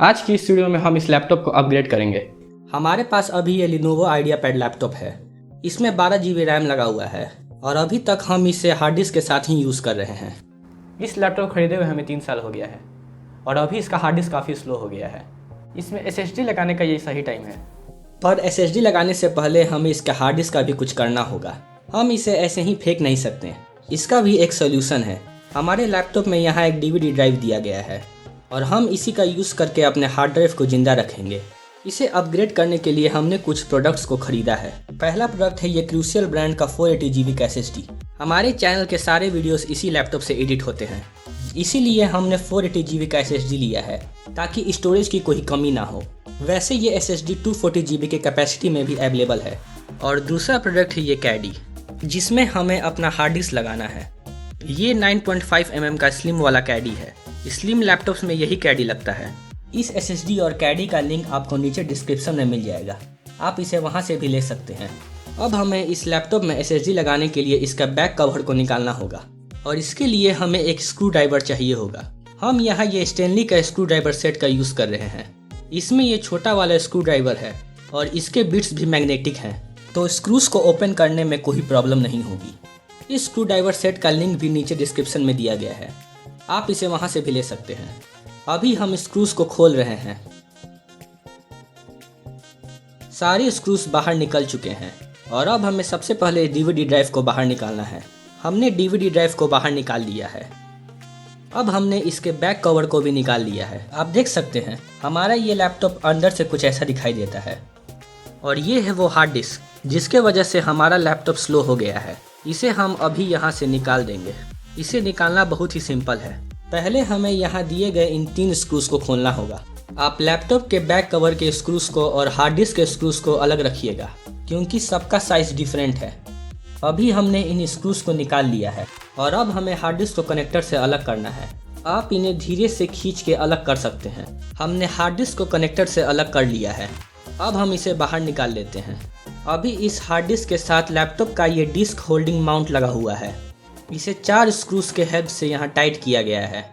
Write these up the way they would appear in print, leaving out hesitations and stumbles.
आज की इस वीडियो में हम इस लैपटॉप को अपग्रेड करेंगे। हमारे पास अभी ये Lenovo IdeaPad लैपटॉप है। इसमें 12 GB रैम लगा हुआ है और अभी तक हम इसे हार्ड डिस्क के साथ ही यूज़ कर रहे हैं। इस लैपटॉप खरीदे हुए हमें 3 साल हो गया है और अभी इसका हार्ड डिस्क काफ़ी स्लो हो गया है। इसमें SSD लगाने का ये सही टाइम है। पर SSD लगाने से पहले हमें इसका हार्ड डिस्क का भी कुछ करना होगा। हम इसे ऐसे ही फेंक नहीं सकते। इसका भी एक सोल्यूशन है। हमारे लैपटॉप में यहाँ एक DVD ड्राइव दिया गया है और हम इसी का यूज़ करके अपने हार्ड ड्राइव को ज़िंदा रखेंगे। इसे अपग्रेड करने के लिए हमने कुछ प्रोडक्ट्स को खरीदा है। पहला प्रोडक्ट है ये क्रूशियल ब्रांड का 480 GB का SSD। हमारे चैनल के सारे वीडियोस इसी लैपटॉप से एडिट होते हैं, इसीलिए हमने 480 GB का SSD लिया है ताकि स्टोरेज की कोई कमी ना हो। वैसे ये SSD 240 GB के कैपेसिटी में भी अवेलेबल है। और दूसरा प्रोडक्ट है ये कैडी, जिसमें हमें अपना हार्ड डिस्क लगाना है। ये 9.5 mm का स्लिम वाला कैडी है। स्लिम लैपटॉप्स में यही कैडी लगता है। इस SSD और कैडी का लिंक आपको नीचे डिस्क्रिप्शन में मिल जाएगा, आप इसे वहां से भी ले सकते हैं। अब हमें इस लैपटॉप में SSD लगाने के लिए इसका बैक कवर को निकालना होगा और इसके लिए हमें एक स्क्रू ड्राइवर चाहिए होगा। हम यहाँ ये स्टेनली का स्क्रू ड्राइवर सेट का यूज़ कर रहे हैं। इसमें ये छोटा वाला स्क्रू ड्राइवर है और इसके बिट्स भी मैग्नेटिक हैं, तो स्क्रूज को ओपन करने में कोई प्रॉब्लम नहीं होगी। इस स्क्रू ड्राइवर सेट का लिंक भी नीचे डिस्क्रिप्शन में दिया गया है, आप इसे वहां से भी ले सकते हैं। अभी हम स्क्रूज को खोल रहे हैं। सारे स्क्रूज बाहर निकल चुके हैं और अब हमें सबसे पहले DVD ड्राइव को बाहर निकालना है। हमने DVD ड्राइव को बाहर निकाल लिया है। अब हमने इसके बैक कवर को भी निकाल लिया है। आप देख सकते हैं हमारा ये लैपटॉप अंदर से कुछ ऐसा दिखाई देता है। और ये है वो हार्ड डिस्क जिसके वजह से हमारा लैपटॉप स्लो हो गया है। इसे हम अभी यहाँ से निकाल देंगे। इसे निकालना बहुत ही सिंपल है। पहले हमें यहाँ दिए गए इन 3 स्क्रूज को खोलना होगा। आप लैपटॉप के बैक कवर के स्क्रूज को और हार्ड डिस्क के स्क्रूज को अलग रखिएगा, क्योंकि सबका साइज डिफरेंट है। अभी हमने इन स्क्रूज को निकाल लिया है और अब हमें हार्ड डिस्क को कनेक्टर से अलग करना है। आप इन्हें धीरे से खींच के अलग कर सकते हैं। हमने हार्ड डिस्क को कनेक्टर से अलग कर लिया है। अब हम इसे बाहर निकाल लेते हैं। अभी इस हार्ड डिस्क के साथ लैपटॉप का ये डिस्क होल्डिंग माउंट लगा हुआ है। इसे 4 स्क्रूज के हेल्प से यहाँ टाइट किया गया है।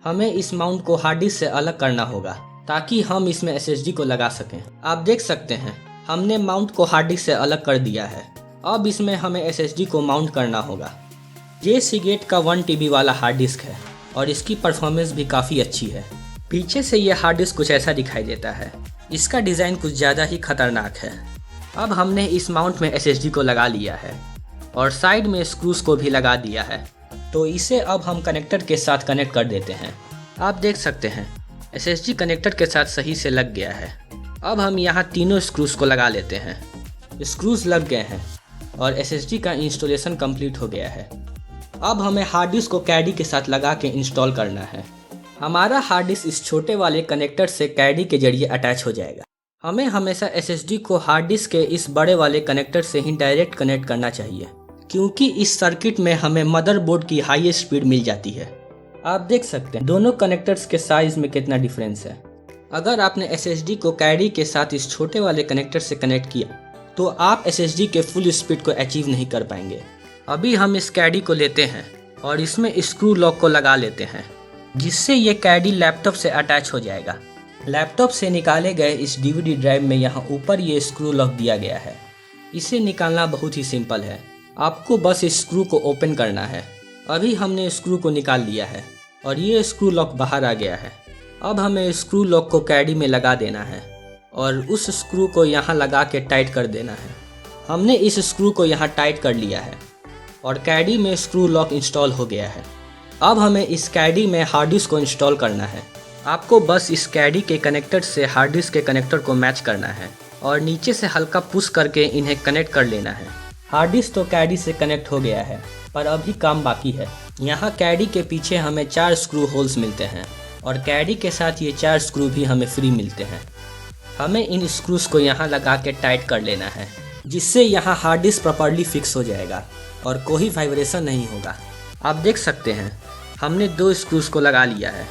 हमें इस माउंट को हार्ड डिस्क से अलग करना होगा ताकि हम इसमें SSD को लगा सकें। आप देख सकते हैं हमने माउंट को हार्ड डिस्क से अलग कर दिया है। अब इसमें हमें SSD को माउंट करना होगा। ये सीगेट का 1 TB वाला हार्ड डिस्क है और इसकी परफॉर्मेंस भी काफ़ी अच्छी है। पीछे से ये हार्ड डिस्क कुछ ऐसा दिखाई देता है। इसका डिज़ाइन कुछ ज़्यादा ही खतरनाक है। अब हमने इस माउंट में SSD को लगा लिया है और साइड में स्क्रूज को भी लगा दिया है, तो इसे अब हम कनेक्टर के साथ कनेक्ट कर देते हैं। आप देख सकते हैं SSD कनेक्टर के साथ सही से लग गया है। अब हम यहाँ तीनों स्क्रूज को लगा लेते हैं। स्क्रूज लग गए हैं और SSD का इंस्टॉलेशन कंप्लीट हो गया है। अब हमें हार्ड डिस्क को कैडी के साथ लगा के इंस्टॉल करना है। हमारा हार्ड डिस्क इस छोटे वाले कनेक्टर से कैडी के जरिए अटैच हो जाएगा। हमें हमेशा SSD को हार्ड डिस्क के इस बड़े वाले कनेक्टर से ही डायरेक्ट कनेक्ट करना चाहिए, क्योंकि इस सर्किट में हमें मदरबोर्ड की हाईएस्ट स्पीड मिल जाती है। आप देख सकते हैं दोनों कनेक्टर्स के साइज में कितना डिफरेंस है। अगर आपने SSD को कैडी के साथ इस छोटे वाले कनेक्टर से कनेक्ट किया तो आप SSD के फुल स्पीड को अचीव नहीं कर पाएंगे। अभी हम इस कैडी को लेते हैं और इसमें स्क्रू लॉक को लगा लेते हैं, जिससे ये कैडी लैपटॉप से अटैच हो जाएगा। लैपटॉप से निकाले गए इस DVD ड्राइव में यहाँ ऊपर ये स्क्रू लॉक दिया गया है। इसे निकालना बहुत ही सिंपल है। आपको बस इस स्क्रू को ओपन करना है। अभी हमने स्क्रू को निकाल लिया है और ये स्क्रू लॉक बाहर आ गया है। अब हमें स्क्रू लॉक को कैडी में लगा देना है और उस स्क्रू को यहाँ लगा के टाइट कर देना है। हमने इस स्क्रू को यहाँ टाइट कर लिया है और कैडी में स्क्रू लॉक इंस्टॉल हो गया है। अब हमें इस कैडी में हार्ड डिस्क को इंस्टॉल करना है। आपको बस इस कैडी के कनेक्टर से हार्ड डिस्क के कनेक्टर को मैच करना है और नीचे से हल्का पुश करके इन्हें कनेक्ट कर लेना है। हार्ड डिस्क तो कैडी से कनेक्ट हो गया है, पर अभी काम बाकी है। यहाँ कैडी के पीछे हमें 4 स्क्रू होल्स मिलते हैं और कैडी के साथ ये 4 स्क्रू भी हमें फ्री मिलते हैं। हमें इन स्क्रूज को यहाँ लगा के टाइट कर लेना है, जिससे यहाँ हार्ड डिस्क प्रॉपर्ली फिक्स हो जाएगा और कोई वाइब्रेशन नहीं होगा। आप देख सकते हैं हमने 2 स्क्रूज को लगा लिया है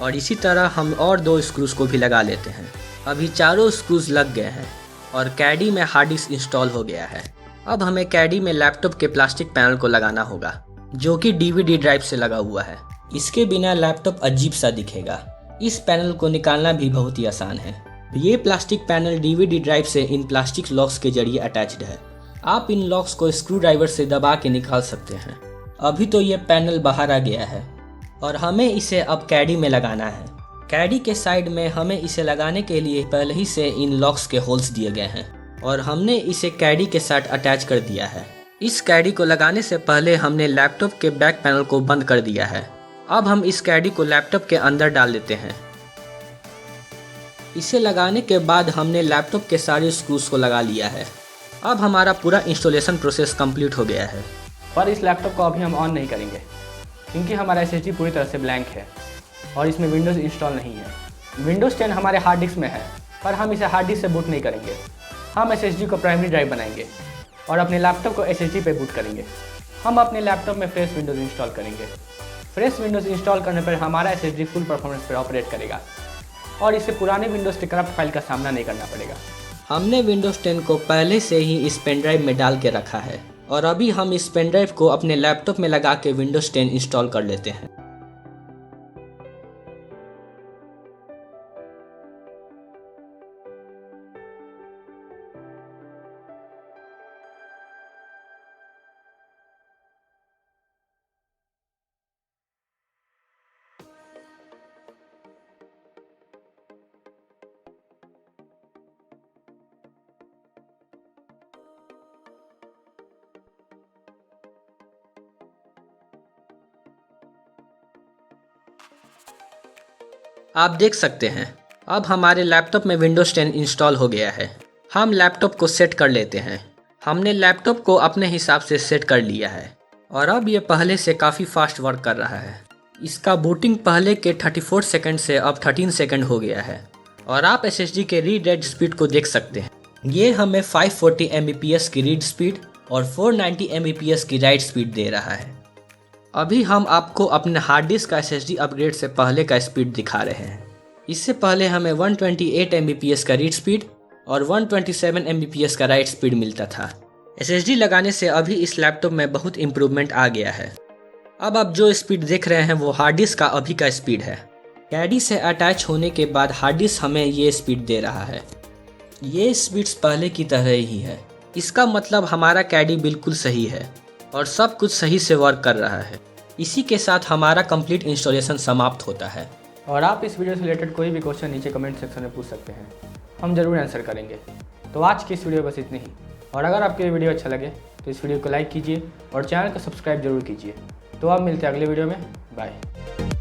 और इसी तरह हम और 2 स्क्रूज को भी लगा लेते हैं। अभी चारों स्क्रूज लग गए हैं और कैडी में हार्ड डिस्क इंस्टॉल हो गया है। अब हमें कैडी में लैपटॉप के प्लास्टिक पैनल को लगाना होगा, जो कि DVD ड्राइव से लगा हुआ है। इसके बिना लैपटॉप अजीब सा दिखेगा। इस पैनल को निकालना भी बहुत ही आसान है। ये प्लास्टिक पैनल डीवीडी ड्राइव से इन प्लास्टिक लॉक्स के जरिए अटैच्ड है। आप इन लॉक्स को स्क्रू ड्राइवर से दबा के निकाल सकते हैं। अभी तो ये पैनल बाहर आ गया है और हमें इसे अब कैडी में लगाना है। कैडी के साइड में हमें इसे लगाने के लिए पहले ही से इन लॉक्स के होल्स दिए गए हैं और हमने इसे कैडी के साथ अटैच कर दिया है। इस कैडी को लगाने से पहले हमने लैपटॉप के बैक पैनल को बंद कर दिया है। अब हम इस कैडी को लैपटॉप के अंदर डाल देते हैं। इसे लगाने के बाद हमने लैपटॉप के सारे स्क्रूज को लगा लिया है। अब हमारा पूरा इंस्टॉलेशन प्रोसेस कंप्लीट हो गया है। पर इस लैपटॉप को अभी हम ऑन नहीं करेंगे क्योंकि हमारा SSD पूरी तरह से ब्लैंक है और इसमें विंडोज़ इंस्टॉल नहीं है। विंडोज़ 10 हमारे हार्ड डिस्क में है पर हम इसे हार्ड डिस्क से बूट नहीं करेंगे। हम SSD को प्राइमरी ड्राइव बनाएंगे और अपने लैपटॉप को SSD पे बूट करेंगे। हम अपने लैपटॉप में फ्रेश विंडोज़ इंस्टॉल करेंगे। फ्रेश विंडोज़ इंस्टॉल करने पर हमारा SSD फुल परफॉर्मेंस पर ऑपरेट करेगा और इससे पुराने विंडोज़ के करप्ट फाइल का सामना नहीं करना पड़ेगा। हमने विंडोज़ 10 को पहले से ही इस पेन ड्राइव में डाल के रखा है और अभी हम इस पेन ड्राइव को अपने लैपटॉप में लगा के विंडोज़ 10 इंस्टॉल कर लेते हैं। आप देख सकते हैं अब हमारे लैपटॉप में विंडोज़ 10 इंस्टॉल हो गया है। हम लैपटॉप को सेट कर लेते हैं। हमने लैपटॉप को अपने हिसाब से सेट कर लिया है और अब ये पहले से काफ़ी फास्ट वर्क कर रहा है। इसका बूटिंग पहले के 34 सेकंड से अब 13 सेकंड हो गया है और आप SSD के रीड राइट स्पीड को देख सकते हैं। ये हमें 540 Mbps की रीड स्पीड और 490 Mbps की राइट स्पीड दे रहा है। अभी हम आपको अपने हार्ड डिस्क का SSD अपग्रेड से पहले का स्पीड दिखा रहे हैं। इससे पहले हमें 128 Mbps का रीड स्पीड और 127 Mbps का राइट स्पीड मिलता था। SSD लगाने से अभी इस लैपटॉप में बहुत इम्प्रूवमेंट आ गया है। अब आप जो स्पीड देख रहे हैं वो हार्ड डिस्क का अभी का स्पीड है। कैडी से अटैच होने के बाद हार्ड डिस्क हमें ये स्पीड दे रहा है। ये स्पीड्स पहले की तरह ही है। इसका मतलब हमारा कैडी बिल्कुल सही है और सब कुछ सही से वर्क कर रहा है। इसी के साथ हमारा कंप्लीट इंस्टॉलेशन समाप्त होता है। और आप इस वीडियो से रिलेटेड कोई भी क्वेश्चन नीचे कमेंट सेक्शन में पूछ सकते हैं, हम जरूर आंसर करेंगे। तो आज की इस वीडियो बस इतनी ही। और अगर आपको ये वीडियो अच्छा लगे तो इस वीडियो को लाइक कीजिए और चैनल को सब्सक्राइब जरूर कीजिए। तो आप मिलते हैं अगले वीडियो में। बाय।